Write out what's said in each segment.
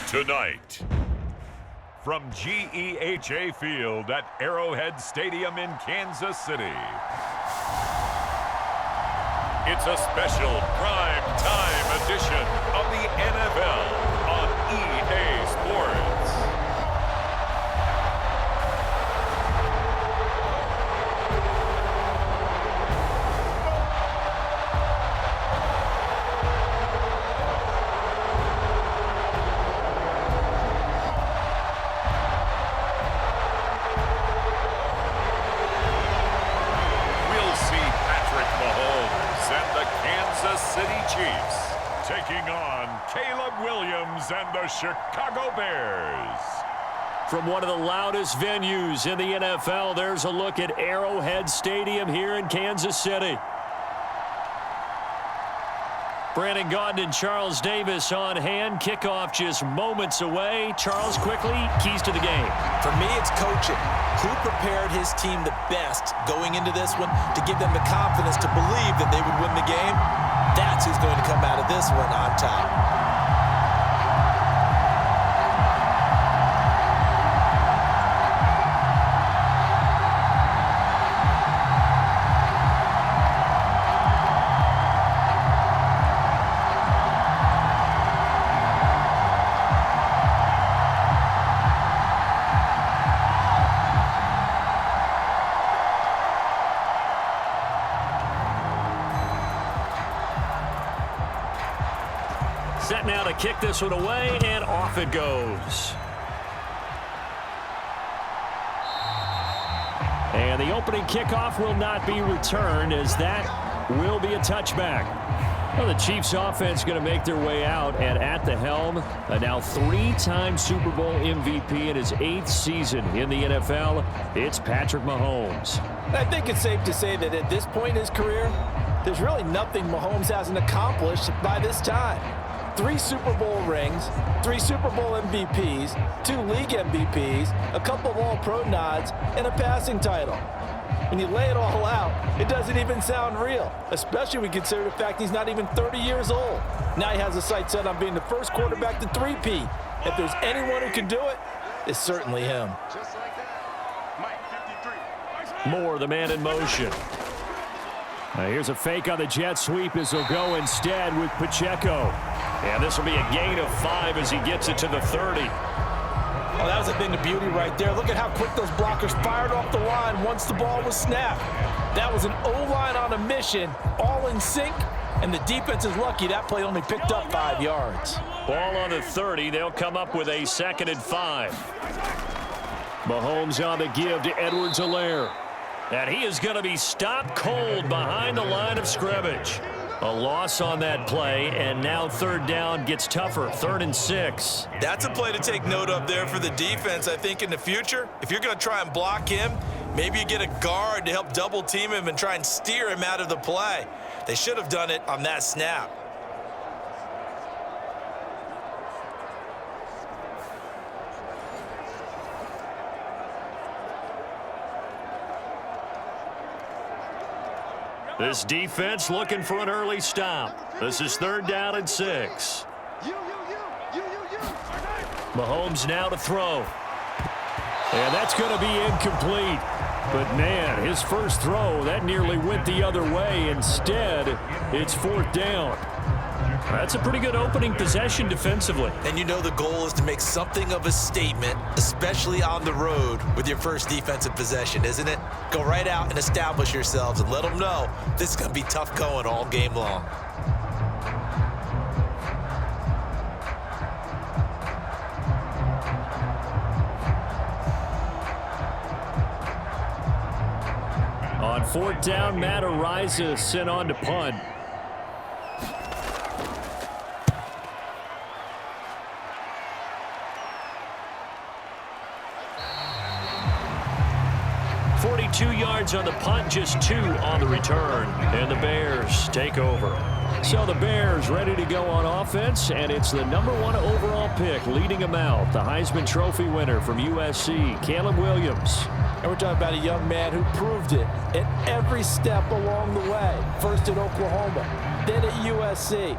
Tonight, from GEHA Field at Arrowhead Stadium in Kansas City, it's a special prime time edition of the NFL on EA Sports. Taking on Caleb Williams and the Chicago Bears. From one of the loudest venues in the NFL, there's a look at Arrowhead Stadium here in Kansas City. Brandon Gaudin and Charles Davis on hand. Kickoff just moments away. Charles, quickly, keys to the game. For me, it's coaching. Who prepared his team the best going into this one to give them the confidence to believe that they would win the game? That's who's going to come out of this one on top. Set now to kick this one away, and off it goes. And the opening kickoff will not be returned, as that will be a touchback. Well, the Chiefs offense going to make their way out, and at the helm, a now three-time Super Bowl MVP in his 8th season in the NFL, it's Patrick Mahomes. I think it's safe to say that at this point in his career, there's really nothing Mahomes hasn't accomplished by this time. 3 Super Bowl rings, 3 Super Bowl MVPs, 2 league MVPs, a couple of All-Pro nods, and a passing title. When you lay it all out, it doesn't even sound real, especially when you consider the fact he's not even 30 years old. Now he has a sight set on being the first quarterback to three-peat. If there's anyone who can do it, it's certainly him. Moore, the man in motion. Here's a fake on the jet sweep as he'll go instead with Pacheco. And this will be a gain of 5 as he gets it to the 30. Oh, that was a thing of beauty right there. Look at how quick those blockers fired off the line once the ball was snapped. That was an O-line on a mission, all in sync, and the defense is lucky that play only picked up 5 yards. Ball on the 30. They'll come up with a 2nd and 5. Mahomes on the give to Edwards-Helaire. And he is going to be stopped cold behind the line of scrimmage. A loss on that play, and now 3rd down gets tougher, 3rd and 6. That's a play to take note of there for the defense, I think, in the future. If you're going to try and block him, maybe you get a guard to help double team him and try and steer him out of the play. They should have done it on that snap. This defense looking for an early stop. This is 3rd down and 6. Mahomes now to throw. And that's going to be incomplete. But, man, his first throw, that nearly went the other way. Instead, it's 4th down. That's a pretty good opening possession defensively. And you know the goal is to make something of a statement, especially on the road with your first defensive possession, isn't it? Go right out and establish yourselves and let them know this is going to be tough going all game long. On 4th down, Matt Araiza sent on to punt. Yards on the punt, just 2 on the return, and the Bears take over. So the Bears ready to go on offense, and it's the #1 overall pick leading them out, the Heisman Trophy winner from USC, Caleb Williams. And we're talking about a young man who proved it at every step along the way. First at Oklahoma, then at USC.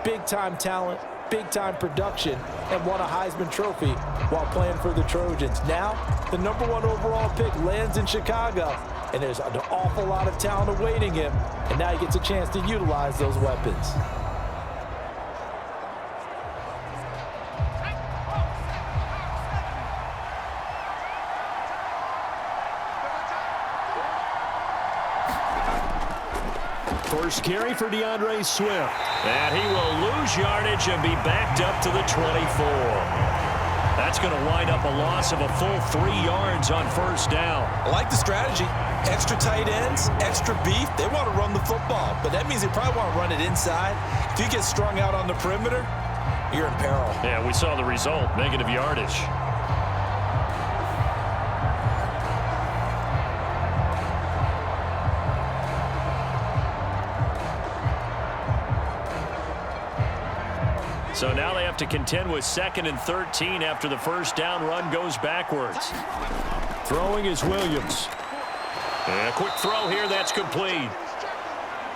Big-time talent, big-time production and won a Heisman Trophy while playing for the Trojans. Now, the #1 overall pick lands in Chicago, and there's an awful lot of talent awaiting him, and now he gets a chance to utilize those weapons. First carry for DeAndre Swift. And he will lose yardage and be backed up to the 24. That's going to wind up a loss of a full 3 yards on first down. I like the strategy. Extra tight ends, extra beef. They want to run the football, but that means they probably want to run it inside. If you get strung out on the perimeter, you're in peril. Yeah, we saw the result, negative yardage. So now they have to contend with 2nd and 13 after the first down run goes backwards. Throwing is Williams. And a quick throw here, that's complete.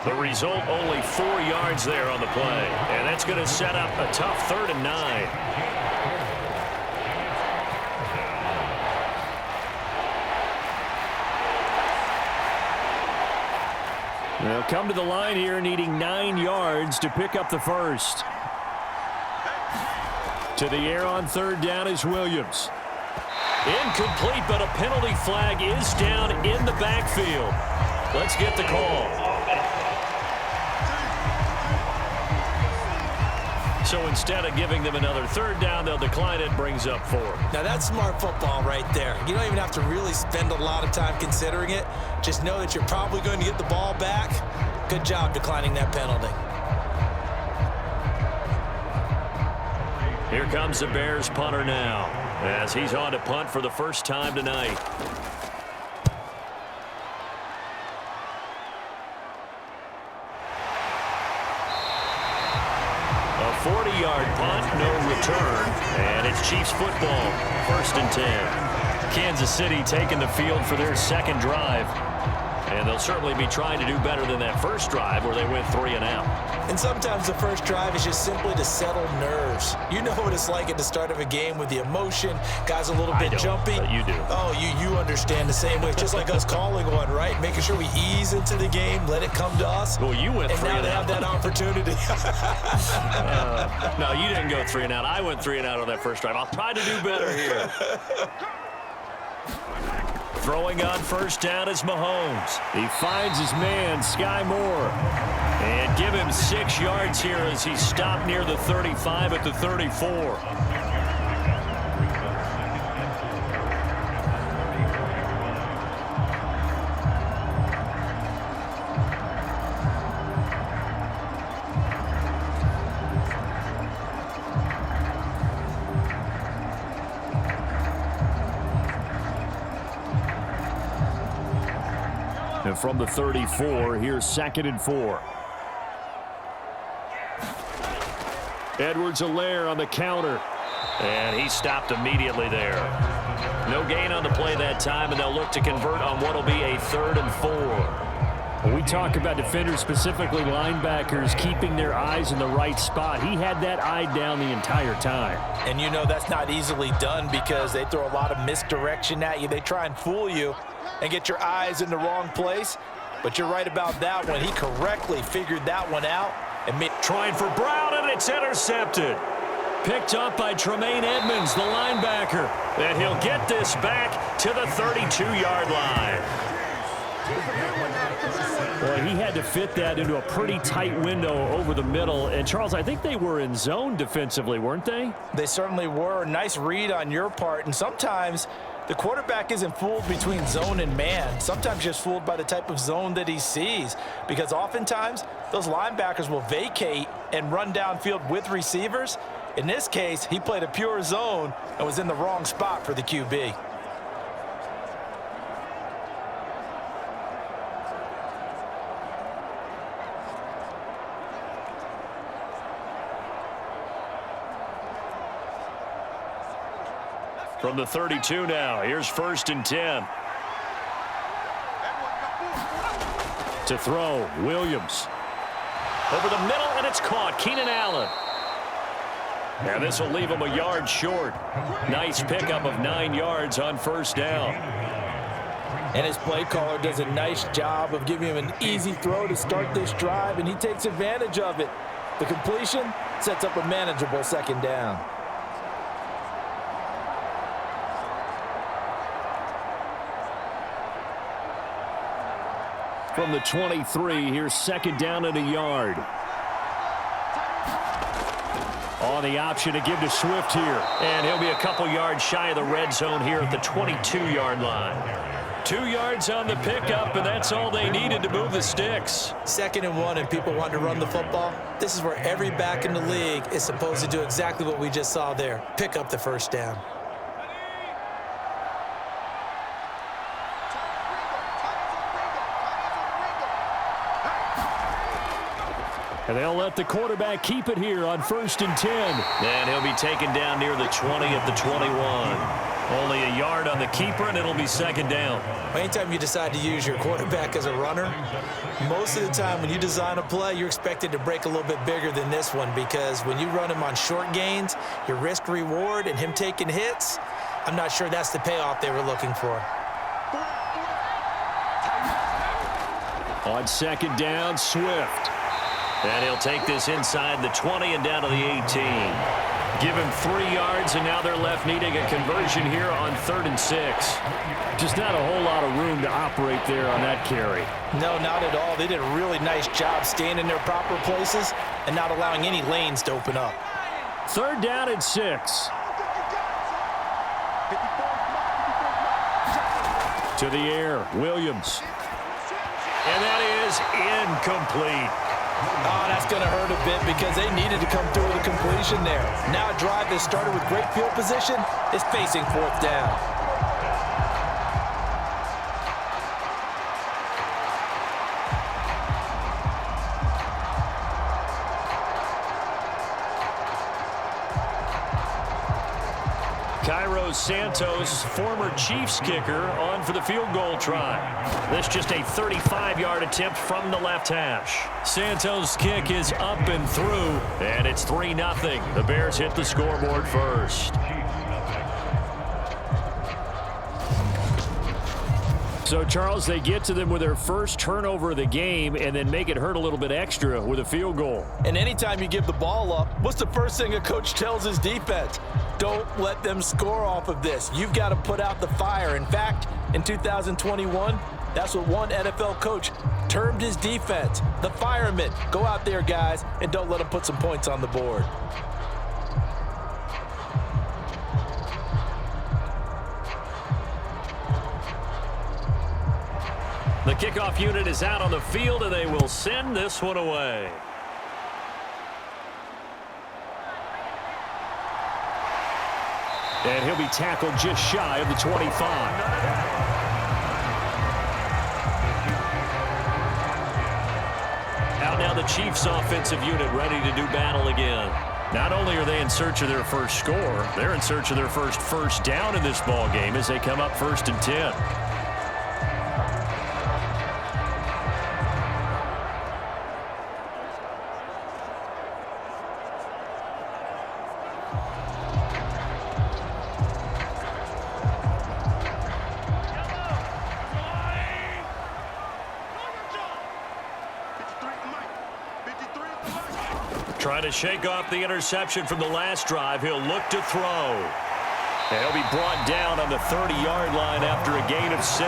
The result, only 4 yards there on the play. And that's going to set up a tough 3rd and 9. They'll come to the line here needing 9 yards to pick up the first. To the air on 3rd down is Williams. Incomplete, but a penalty flag is down in the backfield. Let's get the call. So instead of giving them another 3rd down, they'll decline it, brings up 4. Now that's smart football right there. You don't even have to really spend a lot of time considering it. Just know that you're probably going to get the ball back. Good job declining that penalty. Here comes the Bears punter now, as he's on to punt for the first time tonight. A 40-yard punt, no return, and it's Chiefs football, 1st and 10. Kansas City taking the field for their 2nd drive, and they'll certainly be trying to do better than that first drive where they went 3 and out. And sometimes the first drive is just simply to settle nerves. You know what it's like at the start of a game with the emotion. Guys a little bit jumpy. But you do. Oh, you understand the same way. It's just like us calling one, right? Making sure we ease into the game, let it come to us. Well, you went 3 and out. And now they have that opportunity. No, you didn't go 3 and out. I went 3 and out on that first drive. I'll try to do better here. Throwing on first down is Mahomes. He finds his man, Sky Moore. And give him 6 yards here as he stopped near the 35 at the 34. And from the 34, here's 2nd and 4. Edwards-Helaire on the counter. And he stopped immediately there. No gain on the play that time, and they'll look to convert on what will be a 3rd and 4. When we talk about defenders, specifically linebackers, keeping their eyes in the right spot, he had that eye down the entire time. And you know that's not easily done because they throw a lot of misdirection at you. They try and fool you and get your eyes in the wrong place. But you're right about that one. He correctly figured that one out. And trying for Brown, and it's intercepted. Picked up by Tremaine Edmonds, the linebacker. And he'll get this back to the 32-yard line. Boy, he had to fit that into a pretty tight window over the middle. And, Charles, I think they were in zone defensively, weren't they? They certainly were. Nice read on your part. And sometimes the quarterback isn't fooled between zone and man. Sometimes just fooled by the type of zone that he sees. Because oftentimes, those linebackers will vacate and run downfield with receivers. In this case, he played a pure zone and was in the wrong spot for the QB. From the 32 now, here's 1st and 10. To throw, Williams. Over the middle, and it's caught. Keenan Allen. And this will leave him a yard short. Nice pickup of 9 yards on first down. And his play caller does a nice job of giving him an easy throw to start this drive, and he takes advantage of it. The completion sets up a manageable second down. From the 23, here's second down and a yard. On the option to give to Swift here. And he'll be a couple yards shy of the red zone here at the 22-yard line. 2 yards on the pickup, and that's all they needed to move the sticks. 2nd and 1, and people want to run the football. This is where every back in the league is supposed to do exactly what we just saw there. Pick up the first down. And they'll let the quarterback keep it here on 1st and 10. And he'll be taken down near the 20 at the 21. Only a yard on the keeper, and it'll be second down. Anytime you decide to use your quarterback as a runner, most of the time when you design a play, you're expected to break a little bit bigger than this one, because when you run him on short gains, your risk-reward and him taking hits, I'm not sure that's the payoff they were looking for. On second down, Swift. And he'll take this inside the 20 and down to the 18. Give him 3 yards, and now they're left needing a conversion here on 3rd and 6. Just not a whole lot of room to operate there on that carry. No, not at all. They did a really nice job staying in their proper places and not allowing any lanes to open up. 3rd down and 6. To the air, Williams. And that is incomplete. Oh, that's going to hurt a bit because they needed to come through with a completion there. Now a drive that started with great field position is facing 4th down. Cairo Santos, former Chiefs kicker, on for the field goal try. This just a 35-yard attempt from the left hash. Santos' kick is up and through, and it's 3-0. The Bears hit the scoreboard first. So, Charles, they get to them with their first turnover of the game and then make it hurt a little bit extra with a field goal. And anytime you give the ball up, what's the first thing a coach tells his defense? Don't let them score off of this. You've got to put out the fire. In fact, in 2021, that's what one NFL coach termed his defense. The firemen. Go out there, guys, and don't let them put some points on the board. The kickoff unit is out on the field, and they will send this one away. And he'll be tackled just shy of the 25. Out now the Chiefs offensive unit ready to do battle again. Not only are they in search of their first score, they're in search of their first down in this ball game as they come up 1st and 10. Trying to shake off the interception from the last drive. He'll look to throw. And he'll be brought down on the 30-yard line after a gain of 6.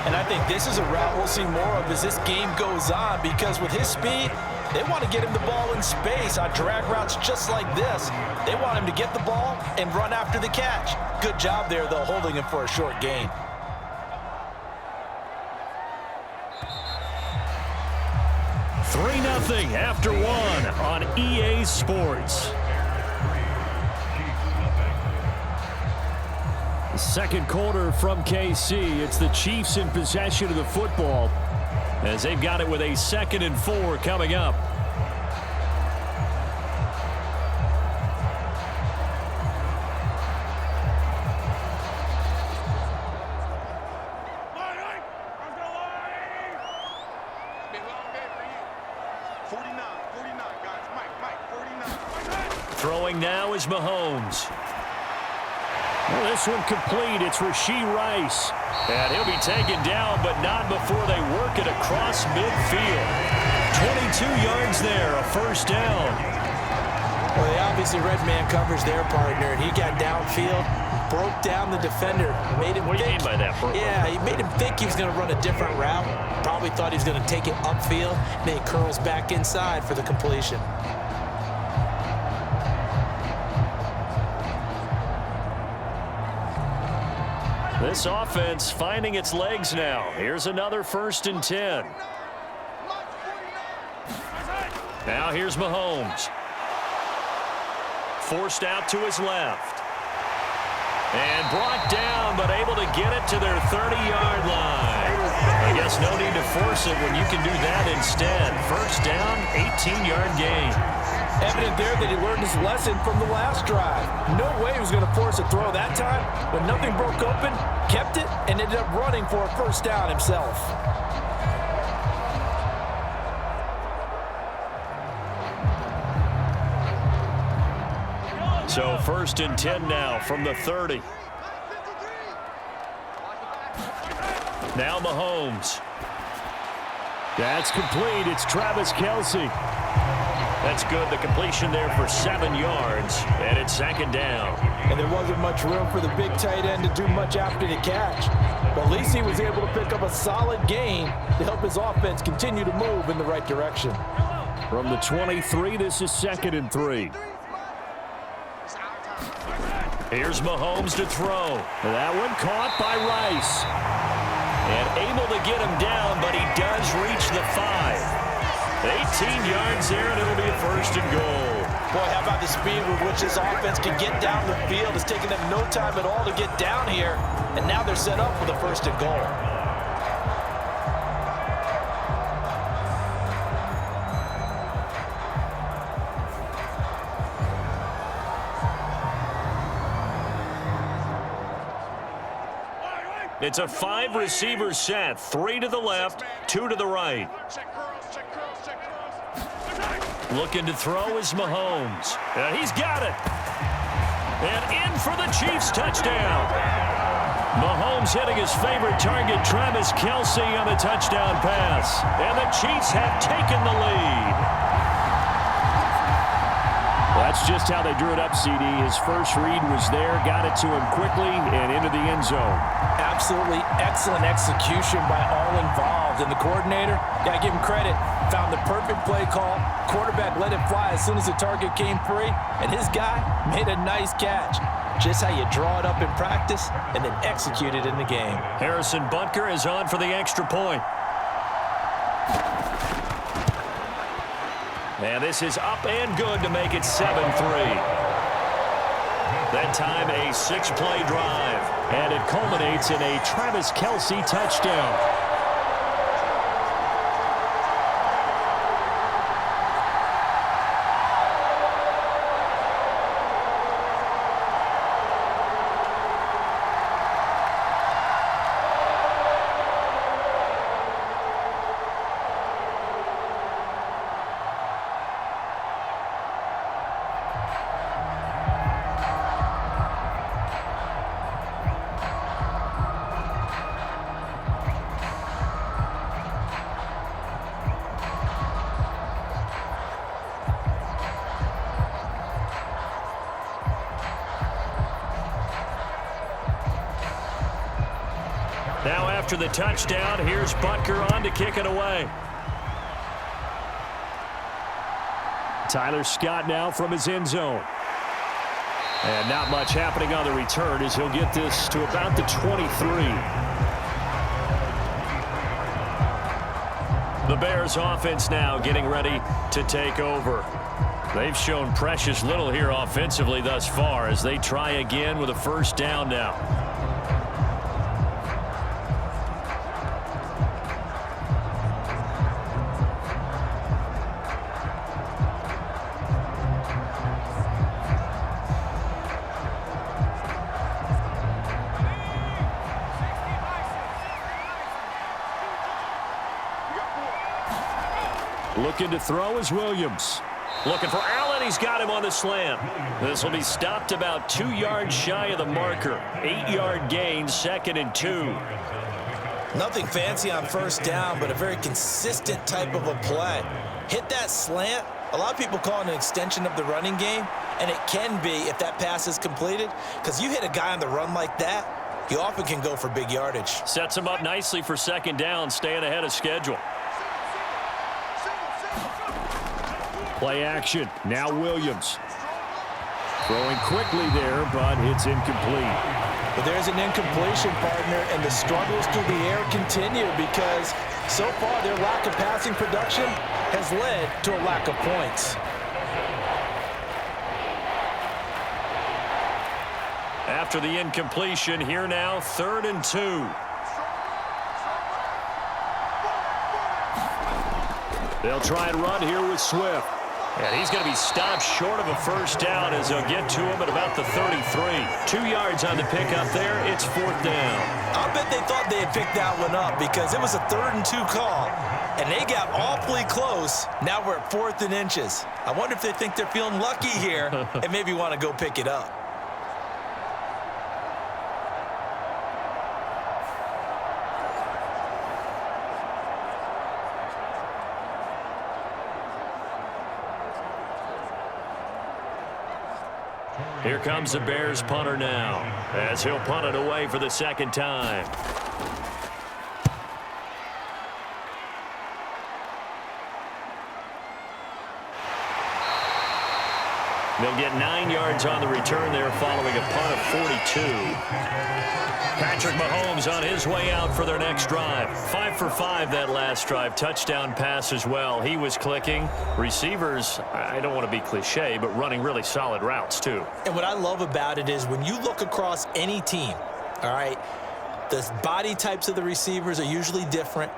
And I think this is a route we'll see more of as this game goes on, because with his speed, they want to get him the ball in space on drag routes just like this. They want him to get the ball and run after the catch. Good job there, though, holding him for a short gain. Nothing after one on EA Sports. The second quarter from KC. It's the Chiefs in possession of the football as they've got it with a 2nd and 4 coming up. throwing now is Mahomes. Well, this one complete. It's Rashee Rice. And he'll be taken down, but not before they work it across midfield. 22 yards there, a first down. Well, they obviously red man covers their partner, and he got downfield, broke down the defender, made him What do you mean by that? Yeah, he made him think he was going to run a different route. Probably thought he was going to take it upfield, and then he curls back inside for the completion. This offense finding its legs now. Here's another 1st and 10. Now here's Mahomes. Forced out to his left. And brought down, but able to get it to their 30-yard line. I guess no need to force it when you can do that instead. First down, 18-yard gain. Evident there that he learned his lesson from the last drive. No way he was going to force a throw that time. When nothing broke open, kept it, and ended up running for a first down himself. So 1st and 10 now from the 30. Now Mahomes. That's complete. It's Travis Kelce. That's good. The completion there for 7 yards, and it's 2nd down. And there wasn't much room for the big tight end to do much after the catch. But at least he was able to pick up a solid gain to help his offense continue to move in the right direction. From the 23, this is 2nd and 3. Here's Mahomes to throw. That one caught by Rice. And able to get him down, but he does reach the 5. 18 yards there, and it'll be a 1st and goal. Boy, how about the speed with which this offense can get down the field? It's taken them no time at all to get down here, and now they're set up for the 1st and goal. It's a 5-receiver set. 3 to the left, 2 to the right. Looking to throw is Mahomes. And he's got it. And in for the Chiefs touchdown. Mahomes hitting his favorite target, Travis Kelce, on the touchdown pass. And the Chiefs have taken the lead. That's just how they drew it up, CD. His first read was there, got it to him quickly, and into the end zone. Absolutely excellent execution by all involved. And the coordinator, got to give him credit, found the perfect play call. Quarterback let it fly as soon as the target came free, and his guy made a nice catch. Just how you draw it up in practice and then execute it in the game. Harrison Butker is on for the extra point. And this is up and good to make it 7-3. That time a 6-play drive. And it culminates in a Travis Kelce touchdown. Now after the touchdown, here's Butker on to kick it away. Tyler Scott now from his end zone. And not much happening on the return as he'll get this to about the 23. The Bears offense now getting ready to take over. They've shown precious little here offensively thus far as they try again with a first down now. Looking to throw is Williams. Looking for Allen. He's got him on the slam. This will be stopped about 2 yards shy of the marker. 8-yard gain, 2nd and 2. Nothing fancy on first down, but a very consistent type of a play. Hit that slant. A lot of people call it an extension of the running game, and it can be if that pass is completed, because you hit a guy on the run like that, you often can go for big yardage. Sets him up nicely for 2nd down, staying ahead of schedule. Play action. Now Williams. Throwing quickly there, but it's incomplete. But there's an incompletion, partner, and the struggles through the air continue because so far their lack of passing production has led to a lack of points. After the incompletion, here now, 3rd and 2. They'll try and run here with Swift. And he's going to be stopped short of a first down as they'll get to him at about the 33. 2 yards on the pickup there. It's 4th down. I bet they thought they had picked that one up because it was a 3rd and 2 call, and they got awfully close. Now we're at 4th and inches. I wonder if they think they're feeling lucky here and maybe want to go pick it up. Here comes the Bears punter now, as he'll punt it away for the 2nd time. They'll get 9 yards on the return there following a punt of 42. Patrick Mahomes on his way out for their next drive. 5 for 5 that last drive. Touchdown pass as well. He was clicking. Receivers, I don't want to be cliche, but running really solid routes too. And what I love about it is when you look across any team, all right, the body types of the receivers are usually different.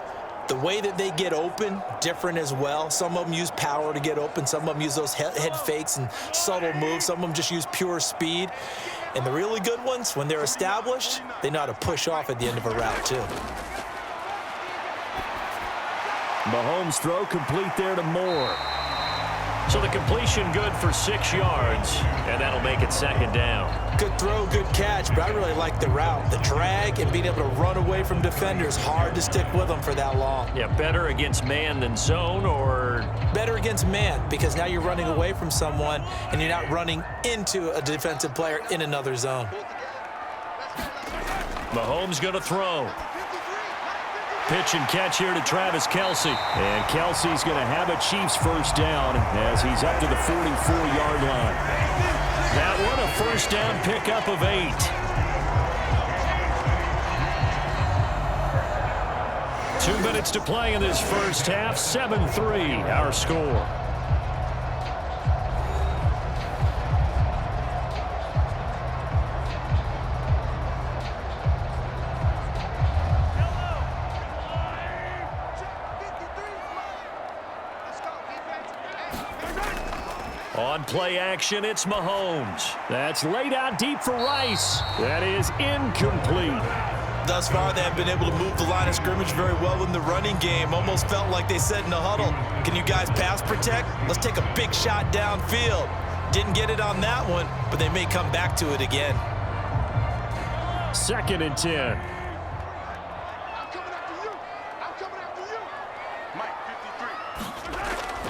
The way that they get open, different as well. Some of them use power to get open. Some of them use those head fakes and subtle moves. Some of them just use pure speed. And the really good ones, when they're established, they know how to push off at the end of a route too. Mahomes' throw complete there to Moore. So the completion good for 6 yards, and that'll make it 2nd down. Good throw, good catch, but I really like the route. The drag and being able to run away from defenders, hard to stick with them for that long. Yeah, better against man than zone, or? Better against man, because now you're running away from someone and you're not running into a defensive player in another zone. Mahomes going to throw. Pitch and catch here to Travis Kelce. And Kelce's going to have a Chiefs first down as he's up to the 44-yard line. That one a first down pickup of 8. Two minutes to play in this first half. 7-3 our score. On play action, it's Mahomes. That's laid out deep for Rice. That is incomplete. Thus far, they have been able to move the line of scrimmage very well in the running game. Almost felt like they said in the huddle, can you guys pass protect? Let's take a big shot downfield. Didn't get it on that one, but they may come back to it again. 2nd and 10.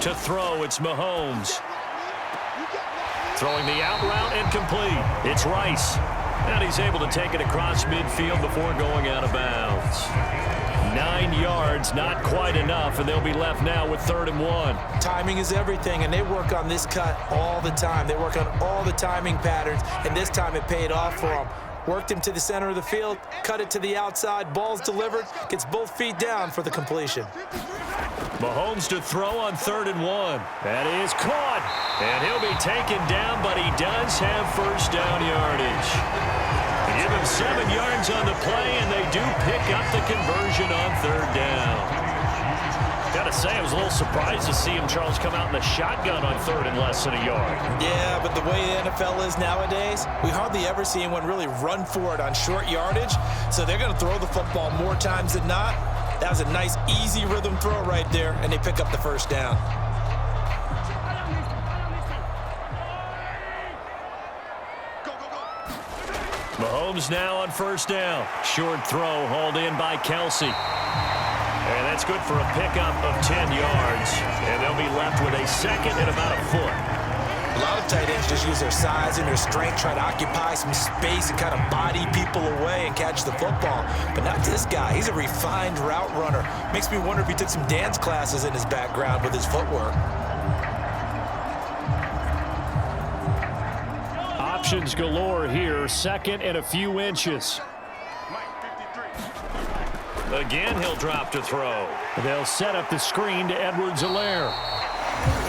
To throw, it's Mahomes. Throwing the out route incomplete. It's Rice. And he's able to take it across midfield before going out of bounds. 9 yards, not quite enough, and they'll be left now with 3rd and 1. Timing is everything, and they work on this cut all the time. They work on all the timing patterns, and this time it paid off for them. Worked him to the center of the field, cut it to the outside, ball's delivered, gets both feet down for the completion. Mahomes to throw on 3rd and 1. That is caught. And he'll be taken down, but he does have first down yardage. They give him 7 yards on the play, and they do pick up the conversion on 3rd down. Gotta say, I was a little surprised to see him, Charles, come out in the shotgun on 3rd and less than a yard. Yeah, but the way the NFL is nowadays, we hardly ever see anyone really run for it on short yardage. So they're going to throw the football more times than not. That was a nice, easy rhythm throw right there, and they pick up the first down. Mahomes now on first down. Short throw hauled in by Kelce. And that's good for a pickup of 10 yards. And they'll be left with a second and about a foot. A lot of tight ends just use their size and their strength, try to occupy some space and kind of body people away and catch the football. But not this guy. He's a refined route runner. Makes me wonder if he took some dance classes in his background with his footwork. Options galore here. Second and a few inches. Again, he'll drop to throw. They'll set up the screen to Edwards-Helaire.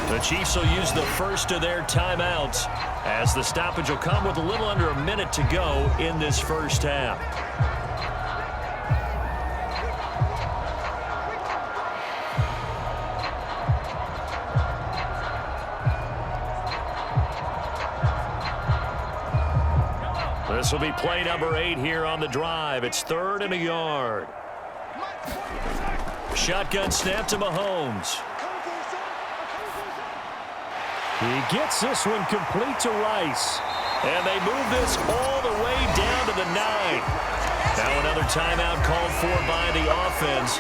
The Chiefs will use the first of their timeouts as the stoppage will come with a little under a minute to go in this first half. This will be play number 8 here on the drive. It's 3rd and a yard. Shotgun snap to Mahomes. He gets this one complete to Rice. And they move this all the way down to the 9. Now another timeout called for by the offense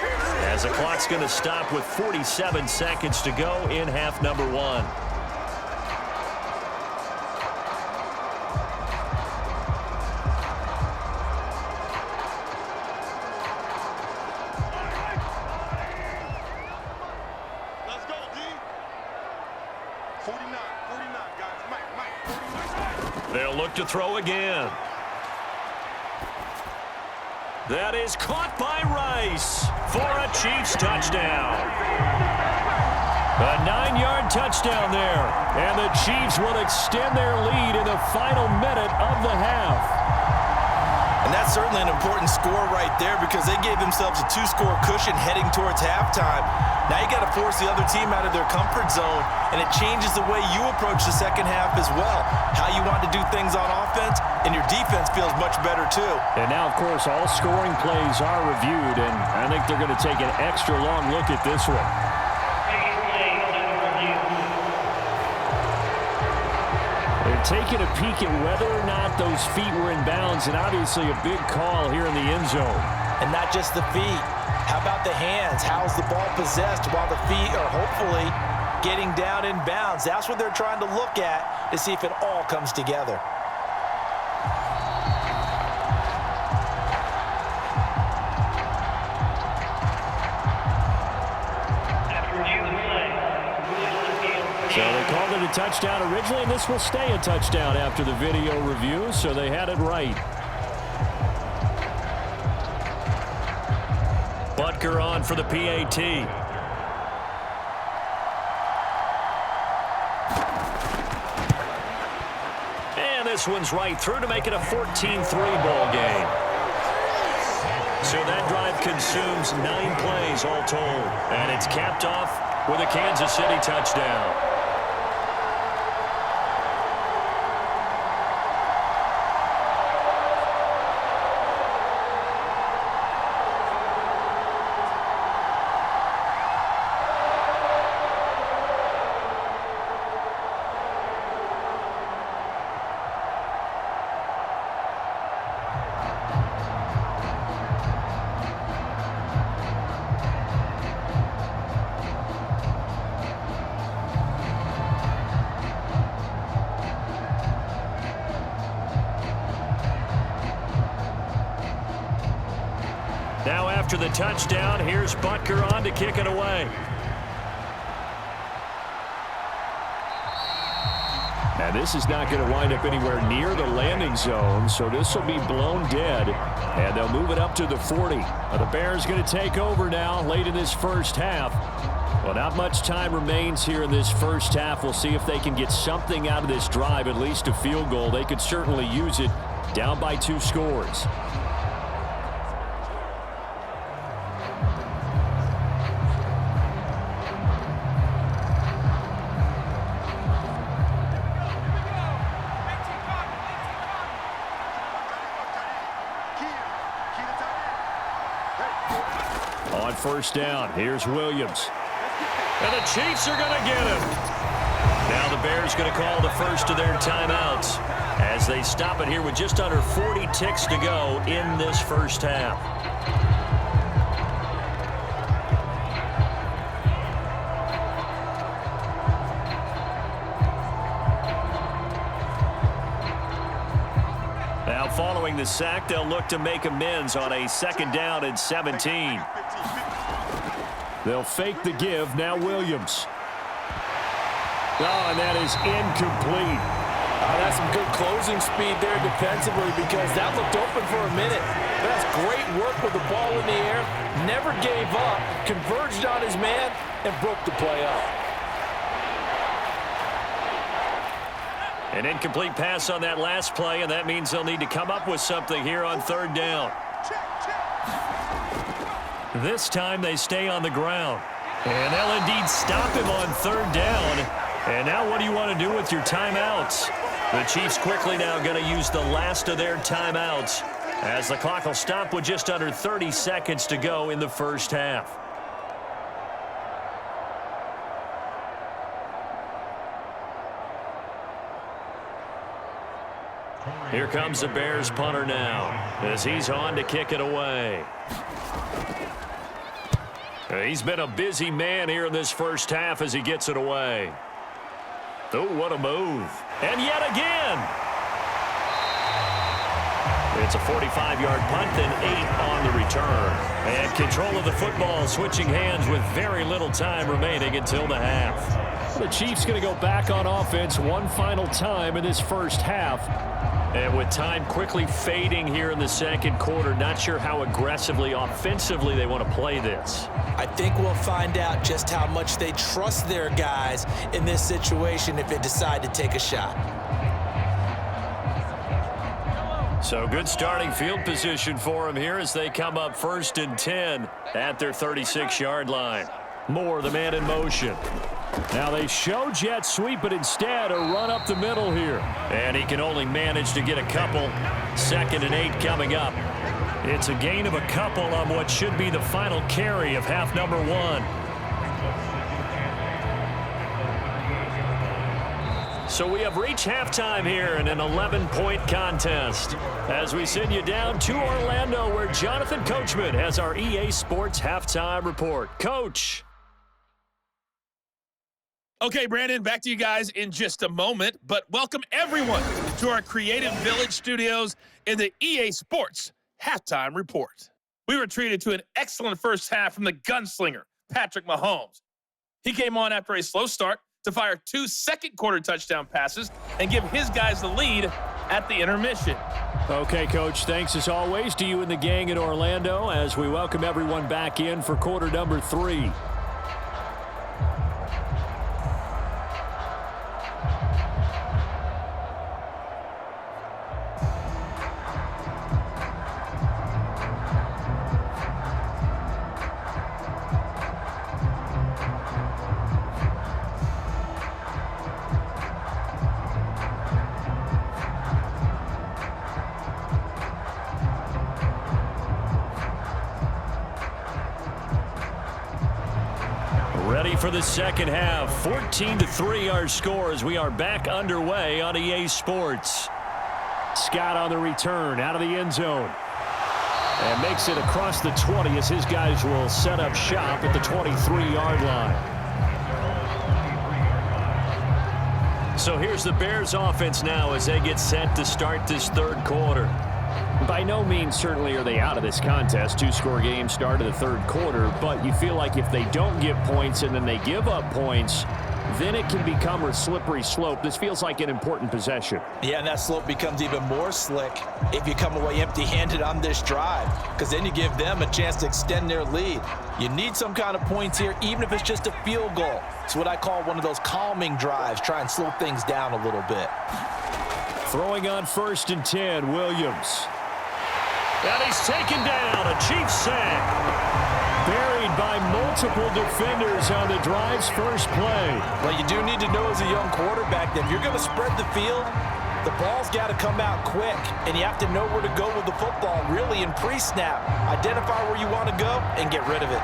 as the clock's going to stop with 47 seconds to go in half number 1. They'll look to throw again. That is caught by Rice for a Chiefs touchdown. A 9-yard touchdown there. And the Chiefs will extend their lead in the final minute of the half. And that's certainly an important score right there because they gave themselves a 2-score cushion heading towards halftime. Now you got to force the other team out of their comfort zone, and it changes the way you approach the second half as well. How you want to do things on offense, and your defense feels much better too. And now, of course, all scoring plays are reviewed, and I think they're going to take an extra long look at this one. They're taking a peek at whether or not those feet were in bounds, and obviously a big call here in the end zone. And not just the feet. How about the hands? How's the ball possessed while the feet are hopefully getting down in bounds? That's what they're trying to look at to see if it all comes together. So they called it a touchdown originally, and this will stay a touchdown after the video review, so they had it right. Butker on for the PAT. And this one's right through to make it a 14-3 ball game. So that drive consumes 9 plays all told. And it's capped off with a Kansas City touchdown. Now after the touchdown, here's Butker on to kick it away. And this is not going to wind up anywhere near the landing zone, so this will be blown dead, and they'll move it up to the 40. The Bears going to take over now late in this first half. Well, not much time remains here in this first half. We'll see if they can get something out of this drive, at least a field goal. They could certainly use it down by 2 scores. On first down, here's Williams. And the Chiefs are going to get him. Now the Bears going to call the first of their timeouts as they stop it here with just under 40 ticks to go in this first half. Now following the sack, they'll look to make amends on a 2nd down and 17. They'll fake the give. Now Williams. Oh, and that is incomplete. That's some good closing speed there defensively because that looked open for a minute. That's great work with the ball in the air. Never gave up, converged on his man, and broke the play up. An incomplete pass on that last play, and that means they'll need to come up with something here on 3rd down. This time they stay on the ground. And they'll indeed stop him on 3rd down. And now what do you want to do with your timeouts? The Chiefs quickly now going to use the last of their timeouts as the clock will stop with just under 30 seconds to go in the first half. Here comes the Bears punter now as he's on to kick it away. He's been a busy man here in this first half as he gets it away. Oh, what a move. And yet again. It's a 45-yard punt, then 8 on the return. And control of the football switching hands with very little time remaining until the half. The Chiefs going to go back on offense one final time in this first half. And with time quickly fading here in the 2nd quarter, not sure how aggressively, offensively they want to play this. I think we'll find out just how much they trust their guys in this situation if they decide to take a shot. So good starting field position for them here as they come up 1st and 10 at their 36-yard line. Moore, the man in motion. Now they show jet sweep, but instead a run up the middle here. And he can only manage to get a couple. 2nd and 8 coming up. It's a gain of a couple on what should be the final carry of half number 1. So we have reached halftime here in an 11-point contest as we send you down to Orlando where Jonathan Coachman has our EA Sports Halftime Report. Coach. Okay, Brandon, back to you guys in just a moment, but welcome everyone to our Creative Village studios in the EA Sports Halftime Report. We were treated to an excellent first half from the gunslinger, Patrick Mahomes. He came on after a slow start to fire 2 second-quarter touchdown passes and give his guys the lead at the intermission. Okay, Coach, thanks as always to you and the gang in Orlando as we welcome everyone back in for quarter number 3. Ready for the second half. 14-3 our score as we are back underway on EA Sports. Scott on the return out of the end zone. And makes it across the 20 as his guys will set up shop at the 23-yard line. So here's the Bears offense now as they get set to start this 3rd quarter. By no means certainly are they out of this contest. 2-score game start of the 3rd quarter, but you feel like if they don't get points and then they give up points, then it can become a slippery slope. This feels like an important possession. Yeah, and that slope becomes even more slick if you come away empty-handed on this drive, because then you give them a chance to extend their lead. You need some kind of points here, even if it's just a field goal. It's what I call one of those calming drives. Try and slow things down a little bit. Throwing on 1st and 10, Williams. And he's taken down, a Chiefs sack. Buried by multiple defenders on the drive's first play. Well, you do need to know as a young quarterback that if you're going to spread the field, the ball's got to come out quick, and you have to know where to go with the football, really in pre-snap. Identify where you want to go and get rid of it.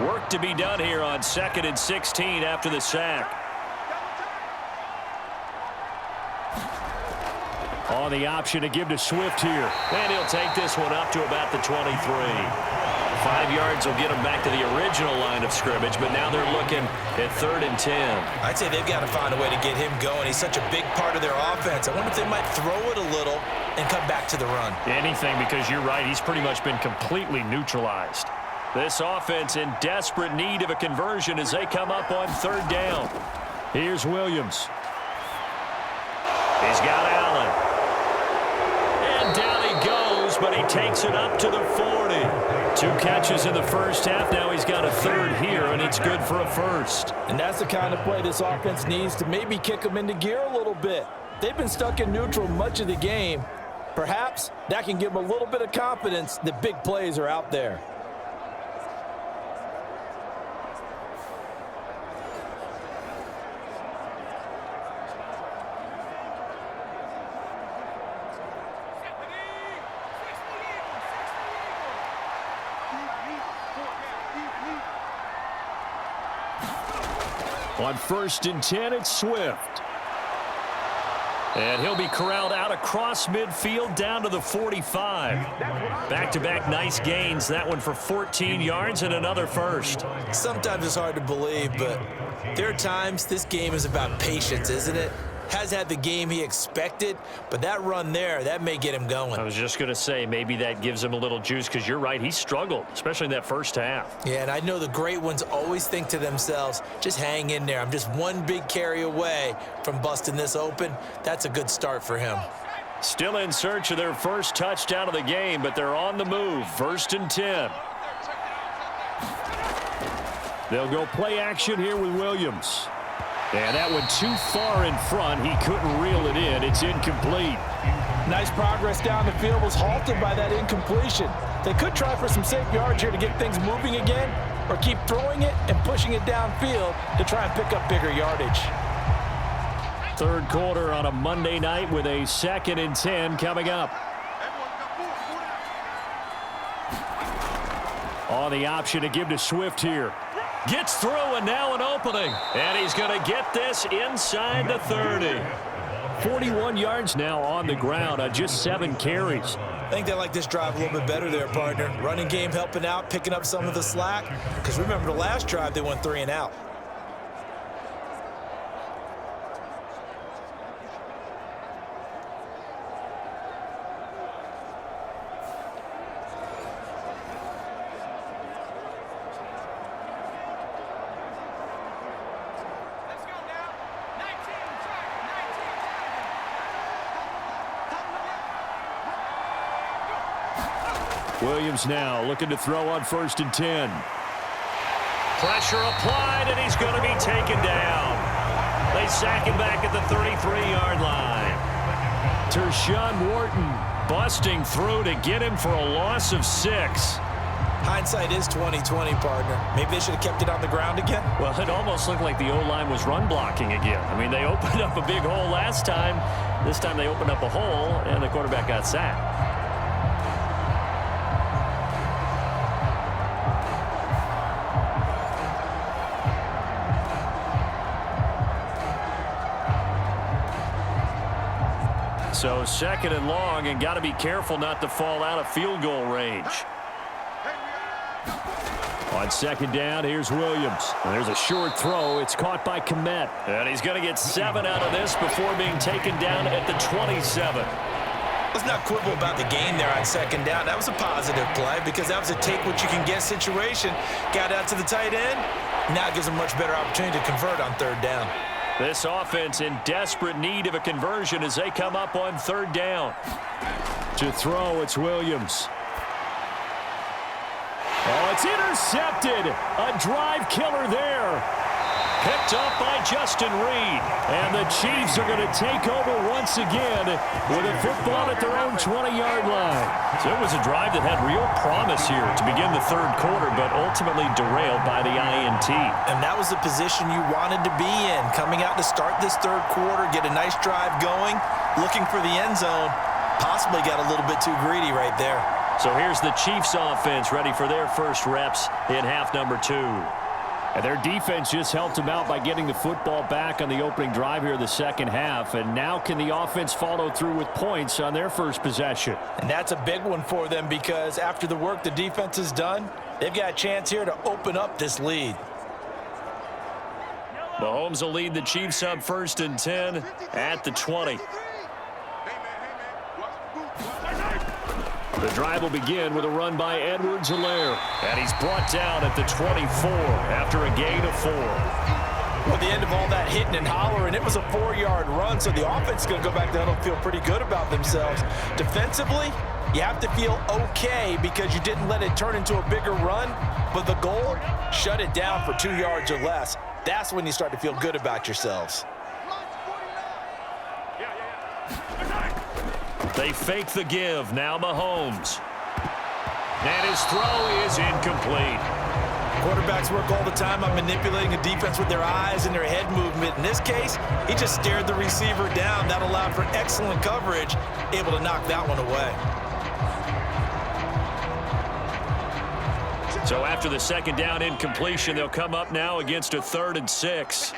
Work to be done here on 2nd and 16 after the sack. On the option to give to Swift here. And he'll take this one up to about the 23. 5 yards will get him back to the original line of scrimmage, but now they're looking at 3rd and 10. I'd say they've got to find a way to get him going. He's such a big part of their offense. I wonder if they might throw it a little and come back to the run. Anything, because you're right, he's pretty much been completely neutralized. This offense in desperate need of a conversion as they come up on 3rd down. Here's Williams. He's got Allen. And down he goes, but he takes it up to the 40. 2 catches in the first half. Now he's got a 3rd here, and it's good for a 1st. And that's the kind of play this offense needs to maybe kick them into gear a little bit. They've been stuck in neutral much of the game. Perhaps that can give them a little bit of confidence that big plays are out there. On 1st and 10, it's Swift. And he'll be corralled out across midfield down to the 45. Back-to-back nice gains. That one for 14 yards and another 1st. Sometimes it's hard to believe, but there are times this game is about patience, isn't it? Has had the game he expected, but that run there, that may get him going. I was just going to say, maybe that gives him a little juice, because you're right, he struggled, especially in that first half. Yeah, and I know the great ones always think to themselves, just hang in there. I'm just one big carry away from busting this open. That's a good start for him. Still in search of their first touchdown of the game, but they're on the move. 1st and 10. They'll go play action here with Williams. And that one too far in front. He couldn't reel it in. It's incomplete. Nice progress down the field was halted by that incompletion. They could try for some safe yards here to get things moving again, or keep throwing it and pushing it downfield to try and pick up bigger yardage. 3rd quarter on a Monday night with a 2nd and 10 coming up. On the option to give to Swift here. Gets through, and now an opening. And he's going to get this inside the 30. 41 yards now on the ground on just 7 carries. I think they like this drive a little bit better there, partner. Running game helping out, picking up some of the slack. Because remember, the last drive, they went 3 and out. Williams now looking to throw on 1st and 10. Pressure applied, and he's going to be taken down. They sack him back at the 33-yard line. Tershawn Wharton busting through to get him for a loss of 6. Hindsight is 20/20, partner. Maybe they should have kept it on the ground again. Well, it almost looked like the O-line was run blocking again. I mean, they opened up a big hole last time. This time they opened up a hole, and the quarterback got sacked. So 2nd and long, and got to be careful not to fall out of field goal range. On 2nd down, here's Williams. And there's a short throw. It's caught by Komet. And he's going to get 7 out of this before being taken down at the 27. Let's not quibble about the gain there on 2nd down. That was a positive play because that was a take-what-you-can-get situation. Got out to the tight end. Now it gives them a much better opportunity to convert on 3rd down. This offense in desperate need of a conversion as they come up on 3rd down. To throw, it's Williams. Oh, it's intercepted. A drive killer there. Picked up by Justin Reed. And the Chiefs are going to take over once again with a football at their own 20-yard line. So it was a drive that had real promise here to begin the 3rd quarter, but ultimately derailed by the INT. And that was the position you wanted to be in. Coming out to start this 3rd quarter, get a nice drive going, looking for the end zone. Possibly got a little bit too greedy right there. So here's the Chiefs offense ready for their first reps in half number 2. And their defense just helped them out by getting the football back on the opening drive here in the second half. And now can the offense follow through with points on their first possession? And that's a big one for them because after the work the defense has done, they've got a chance here to open up this lead. Mahomes will lead the Chiefs up 1st and 10 at the 20. The drive will begin with a run by Edwards-Helaire. And he's brought down at the 24 after a gain of 4. Well, at the end of all that hitting and hollering, it was a 4-yard run, so the offense is going to go back there and feel pretty good about themselves. Defensively, you have to feel okay because you didn't let it turn into a bigger run, but the goal, shut it down for 2 yards or less. That's when you start to feel good about yourselves. They fake the give. Now Mahomes. And his throw is incomplete. Quarterbacks work all the time on manipulating a defense with their eyes and their head movement. In this case, he just stared the receiver down. That allowed for excellent coverage, able to knock that one away. So after the second down incompletion, they'll come up now against a 3rd and 6.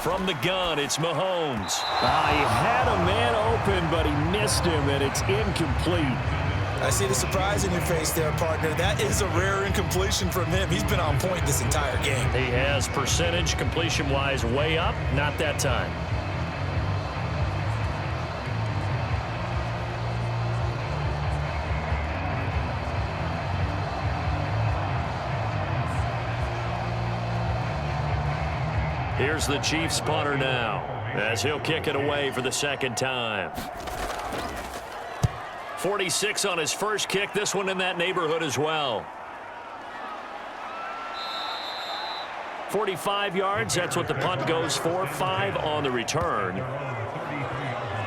From the gun, it's Mahomes. He had a man open, but he missed him, and it's incomplete. I see the surprise in your face there, partner. That is a rare incompletion from him. He's been on point this entire game. He has percentage completion-wise way up, not that time. Here's the Chiefs punter now as he'll kick it away for the second time. 46 on his first kick. This one in that neighborhood as well. 45 yards. That's what the punt goes for. 5 on the return.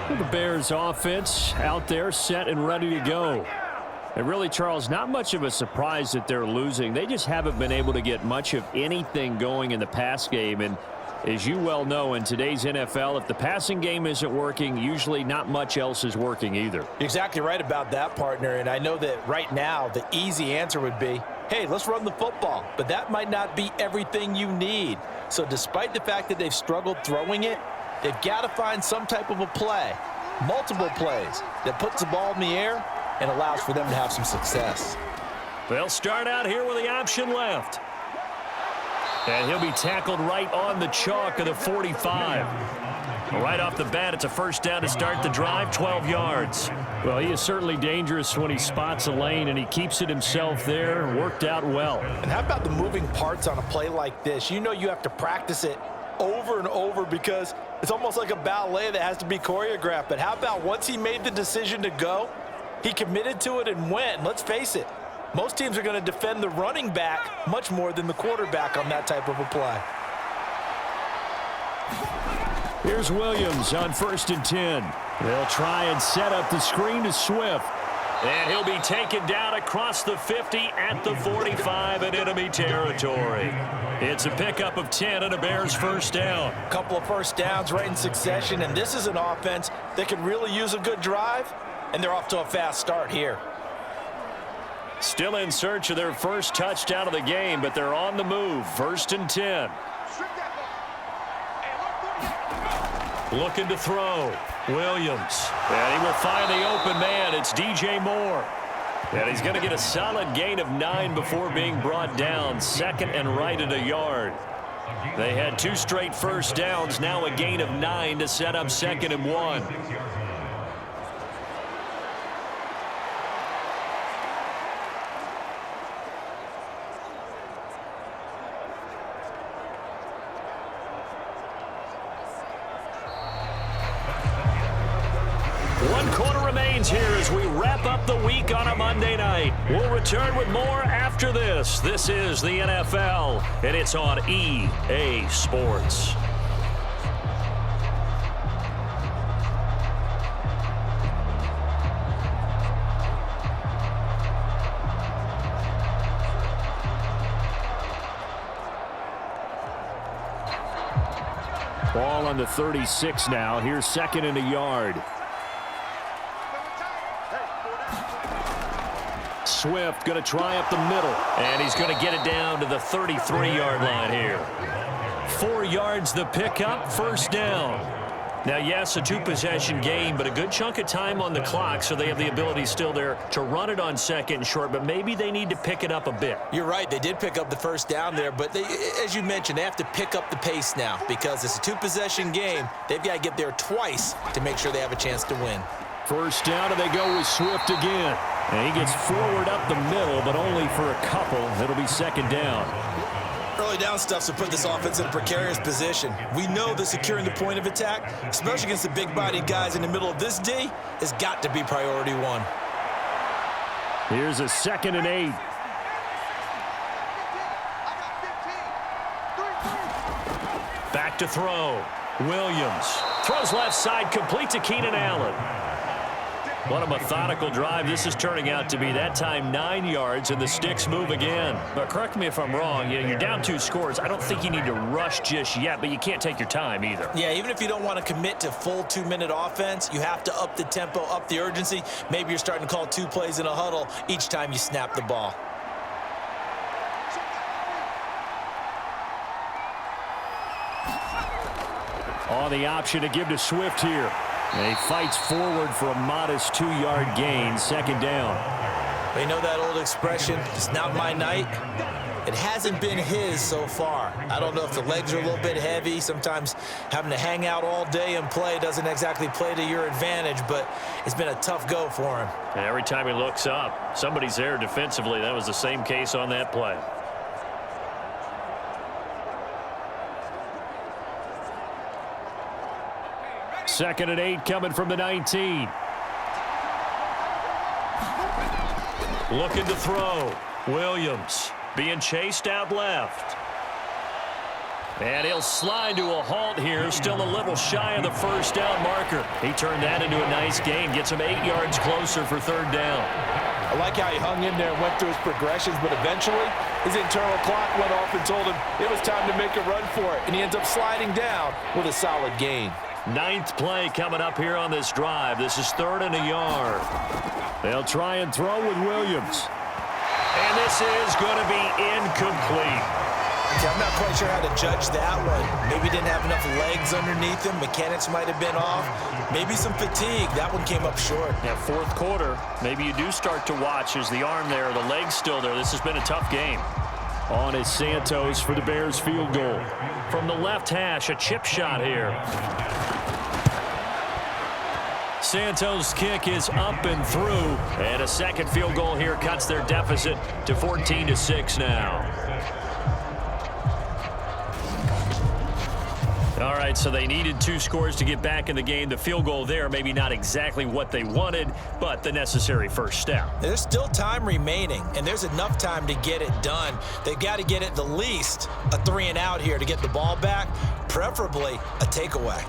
The Bears offense out there set and ready to go. And really, Charles, not much of a surprise that they're losing. They just haven't been able to get much of anything going in the pass game. And as you well know, in today's NFL, if the passing game isn't working, usually not much else is working either. You're exactly right about that, partner. And I know that right now the easy answer would be, hey, let's run the football. But that might not be everything you need. So despite the fact that they've struggled throwing it, they've got to find some type of a play, multiple plays, that puts the ball in the air and allows for them to have some success. They'll start out here with the option left. And he'll be tackled right on the chalk of the 45. Right off the bat, it's a first down to start the drive, 12 yards. Well, he is certainly dangerous when he spots a lane, and he keeps it himself there. Worked out well. And how about the moving parts on a play like this? You know you have to practice it over and over because it's almost like a ballet that has to be choreographed. But how about once he made the decision to go, he committed to it and went. Let's face it, most teams are going to defend the running back much more than the quarterback on that type of a play. Here's Williams on 1st and 10. They'll try and set up the screen to Swift. And he'll be taken down across the 50 at the 45 in enemy territory. It's a pickup of 10 and a Bears first down. A couple of first downs right in succession, and this is an offense that could really use a good drive, and they're off to a fast start here. Still in search of their first touchdown of the game, but they're on the move. 1st and 10. Looking to throw. Williams. And he will find the open man. It's DJ Moore. And he's going to get a solid gain of 9 before being brought down. 2nd and right at a yard. They had 2 straight first downs. Now a gain of 9 to set up 2nd and 1. Here as we wrap up the week on a Monday night. We'll return with more after this. This is the NFL, and it's on EA Sports. Ball on the 36 now. Here's 2nd and a yard. Swift going to try up the middle. And he's going to get it down to the 33-yard line here. 4 yards the pickup, first down. Now, yes, a 2-possession game, but a good chunk of time on the clock, so they have the ability still there to run it on second and short, but maybe they need to pick it up a bit. You're right. They did pick up the first down there, but as you mentioned, they have to pick up the pace now because it's a 2-possession game. They've got to get there twice to make sure they have a chance to win. First down, and they go with Swift again. And he gets forward up the middle, but only for a couple. It'll be second down. Early down stuff's to put this offense in a precarious position. We know that securing the point of attack, especially against the big-bodied guys in the middle of this D, has got to be priority one. Here's a 2nd and 8. Back to throw. Williams throws left side, complete to Keenan Allen. What a methodical drive this is turning out to be. That time 9 yards, and the sticks move again. But correct me if I'm wrong. You're down 2 scores. I don't think you need to rush just yet, but you can't take your time either. Yeah, even if you don't want to commit to full 2-minute offense, you have to up the tempo, up the urgency. Maybe you're starting to call 2 plays in a huddle each time you snap the ball. On the option to give to Swift here. And he fights forward for a modest 2-yard gain, second down. They know that old expression, it's not my night. It hasn't been his so far. I don't know if the legs are a little bit heavy. Sometimes having to hang out all day and play doesn't exactly play to your advantage, but it's been a tough go for him. And every time he looks up, somebody's there defensively. That was the same case on that play. Second and 8 coming from the 19. Looking to throw. Williams being chased out left. And he'll slide to a halt here. Still a little shy of the first down marker. He turned that into a nice gain. Gets him 8 yards closer for third down. I like how he hung in there and went through his progressions, but eventually his internal clock went off and told him it was time to make a run for it. And he ends up sliding down with a solid gain. 9th play coming up here on this drive. This is 3rd and a yard. They'll try and throw with Williams. And this is going to be incomplete. Okay, I'm not quite sure how to judge that one. Maybe didn't have enough legs underneath him. Mechanics might have been off. Maybe some fatigue. That one came up short. Yeah, 4th quarter. Maybe you do start to watch as the arm there, the leg's still there. This has been a tough game. On is Santos for the Bears field goal. From the left hash, a chip shot here. Santos' kick is up and through, and a second field goal here cuts their deficit to 14-6 now. All right, so they needed 2 scores to get back in the game. The field goal there, maybe not exactly what they wanted, but the necessary first step. There's still time remaining, and there's enough time to get it done. They've got to get at the least a 3-and-out here to get the ball back, preferably a takeaway.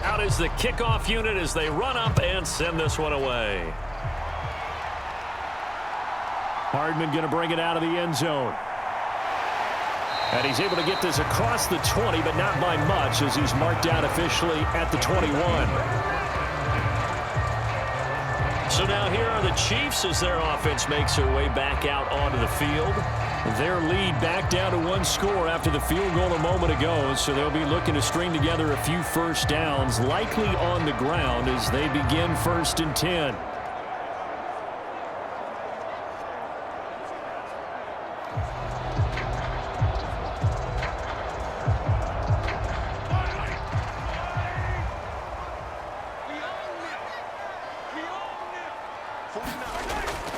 Out is the kickoff unit as they run up and send this one away. Hardman going to bring it out of the end zone. And he's able to get this across the 20, but not by much as he's marked down officially at the 21. So now here are the Chiefs as their offense makes their way back out onto the field. Their lead back down to 1 score after the field goal a moment ago, so they'll be looking to string together a few first downs, likely on the ground as they begin 1st and 10.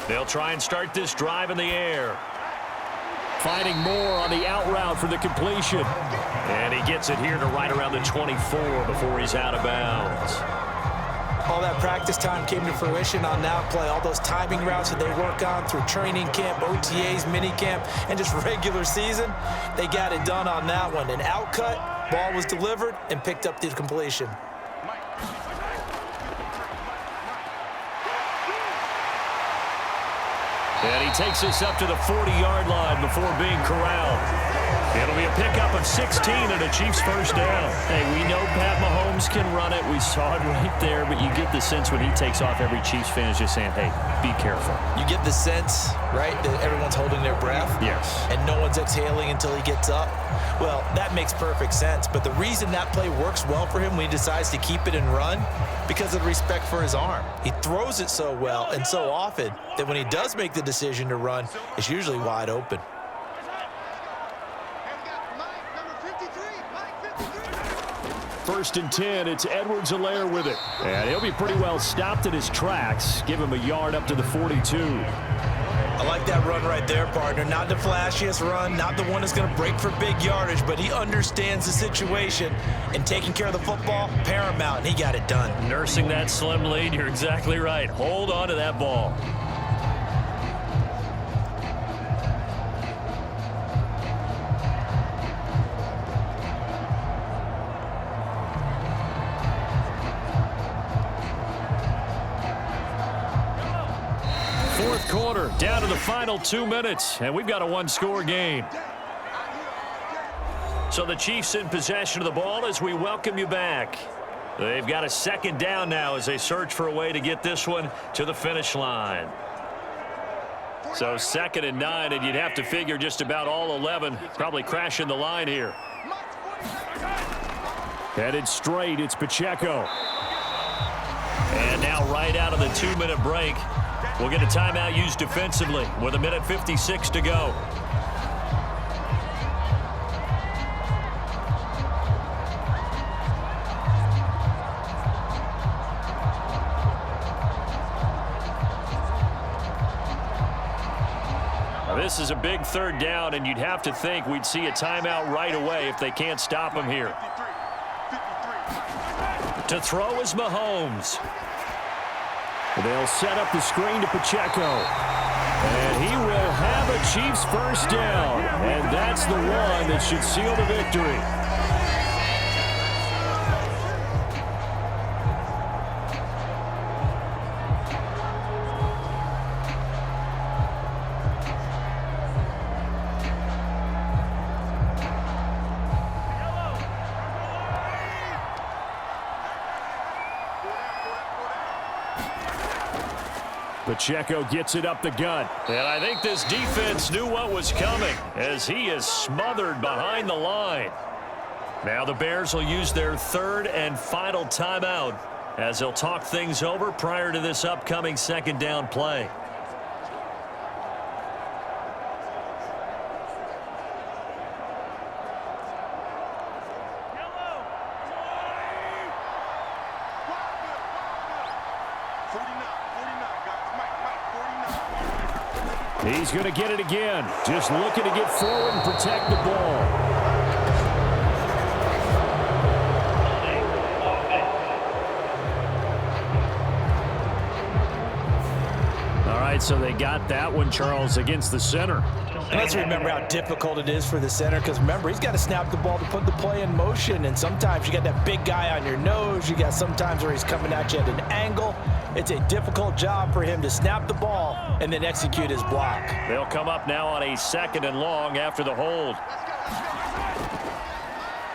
They'll try and start this drive in the air. Finding more on the out route for the completion. And he gets it here to right around the 24 before he's out of bounds. All that practice time came to fruition on that play. All those timing routes that they work on through training camp, OTAs, minicamp, and just regular season, they got it done on that one. An out cut, ball was delivered, and picked up the completion. And he takes us up to the 40-yard line before being corralled. It'll be a pickup of 16 and a Chiefs first down. Hey, we know Pat Mahomes can run it. We saw it right there, but you get the sense when he takes off, every Chiefs fan is just saying, hey, be careful. You get the sense, right, that everyone's holding their breath? Yes. And no one's exhaling until he gets up? Well, that makes perfect sense. But the reason that play works well for him when he decides to keep it and run, because of the respect for his arm. He throws it so well and so often that when he does make the decision to run, it's usually wide open. First and 10, it's Edwards-Helaire with it. And he'll be pretty well stopped in his tracks. Give him a yard up to the 42. I like that run right there, partner. Not the flashiest run, not the one that's going to break for big yardage, but he understands the situation, and taking care of the football, paramount, and he got it done. Nursing that slim lead, you're exactly right. Hold on to that ball. Fourth quarter, down to the final 2 minutes, and we've got a one-score game. So the Chiefs in possession of the ball as we welcome you back. They've got a second down now as they search for a way to get this one to the finish line. So 2nd and 9, and you'd have to figure just about all 11 probably crashing the line here. Headed straight, it's Pacheco. And now right out of the 2-minute break, we'll get a timeout used defensively with 1:56 to go. Now this is a big 3rd down, and you'd have to think we'd see a timeout right away if they can't stop him here. To throw is Mahomes. They'll set up the screen to Pacheco. And he will have a Chiefs first down. And that's the one that should seal the victory. Pacheco gets it up the gut. And I think this defense knew what was coming as he is smothered behind the line. Now the Bears will use their 3rd and final timeout as they'll talk things over prior to this upcoming 2nd down play. He's going to get it again. Just looking to get forward and protect the ball. All right, so they got that one, Charles, against the center. And let's remember how difficult it is for the center, because remember, he's got to snap the ball to put the play in motion, and sometimes you got that big guy on your nose. You got sometimes where he's coming at you at an angle. It's a difficult job for him to snap the ball and then execute his block. They'll come up now on a 2nd and long after the hold.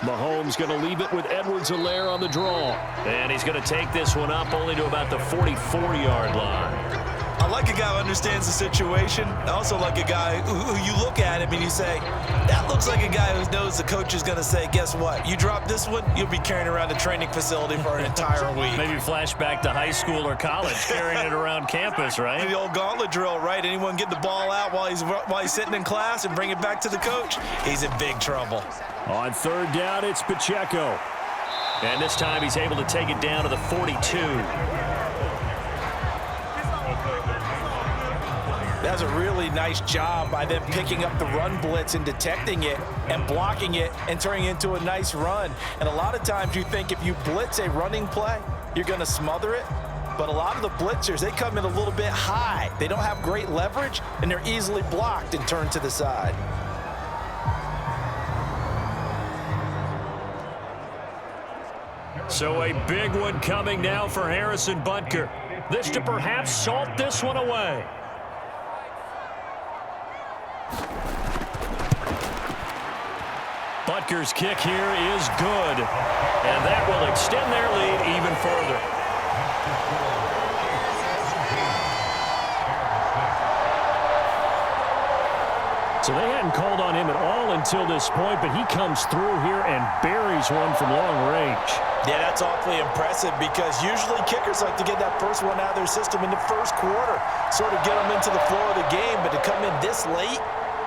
Mahomes going to leave it with Edwards-Helaire on the draw. And he's going to take this one up only to about the 44-yard line. I like a guy who understands the situation. I also like a guy who you look at him and you say, that looks like a guy who knows the coach is going to say, guess what? You drop this one, you'll be carrying around the training facility for an entire week. Maybe flashback to high school or college, carrying it around campus, right? The old gauntlet drill, right? Anyone get the ball out while he's sitting in class and bring it back to the coach? He's in big trouble. On 3rd down, it's Pacheco. And this time he's able to take it down to the 42. That's a really nice job by them picking up the run blitz and detecting it and blocking it and turning it into a nice run. And a lot of times you think if you blitz a running play, you're going to smother it. But a lot of the blitzers, they come in a little bit high. They don't have great leverage, and they're easily blocked and turned to the side. So a big one coming now for Harrison Butker. This to perhaps salt this one away. Butker's kick here is good, and that will extend their lead even further. So they hadn't called on him at all until this point, but he comes through here and buries one from long range. Yeah, that's awfully impressive because usually kickers like to get that first one out of their system in the first quarter, sort of get them into the flow of the game, but to come in this late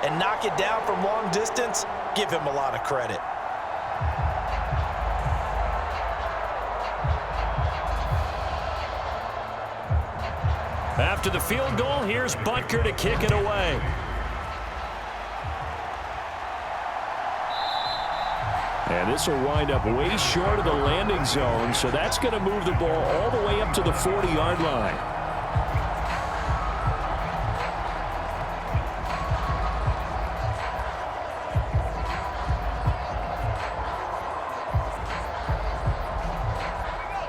and knock it down from long distance, give him a lot of credit. After the field goal, here's Butker to kick it away. And this will wind up way short of the landing zone, so that's going to move the ball all the way up to the 40-yard line.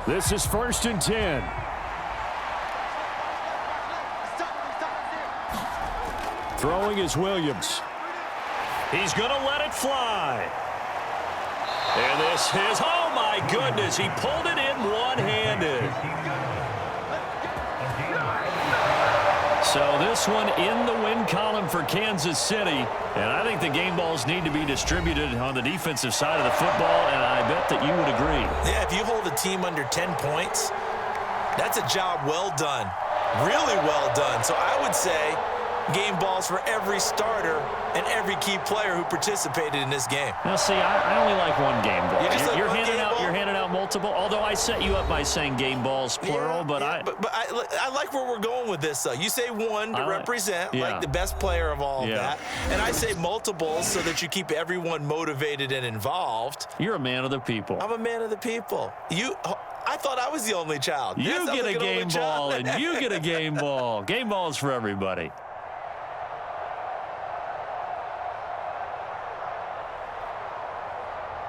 This is 1st and 10. Throwing is Williams. He's going to let it fly. And this is, oh my goodness, he pulled it in one-handed. So this one in the win column for Kansas City. And I think the game balls need to be distributed on the defensive side of the football, and I bet that you would agree. Yeah, if you hold a team under 10 points, that's a job well done, really well done. So I would say game balls for every starter and every key player who participated in this game. Now, see, I only like one game ball. You're handing out multiple, although I set you up by saying game balls, plural. Yeah, but I like where we're going with this, though. You say one to represent, like the best player of all of that. And I say multiples so that you keep everyone motivated and involved. You're a man of the people. I'm a man of the people. I thought I was the only child. You get a game ball, and you get a game ball. Game balls for everybody.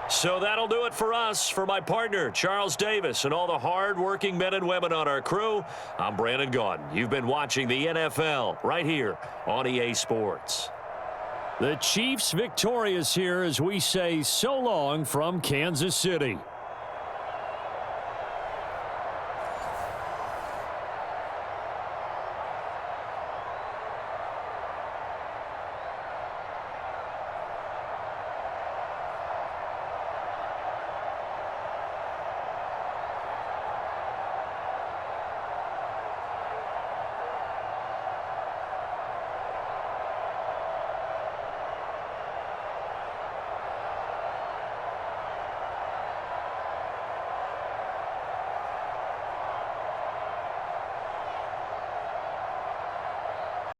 So that'll do it for us. For my partner, Charles Davis, and all the hard-working men and women on our crew, I'm Brandon Gaudin. You've been watching the NFL right here on EA Sports. The Chiefs victorious here as we say so long from Kansas City.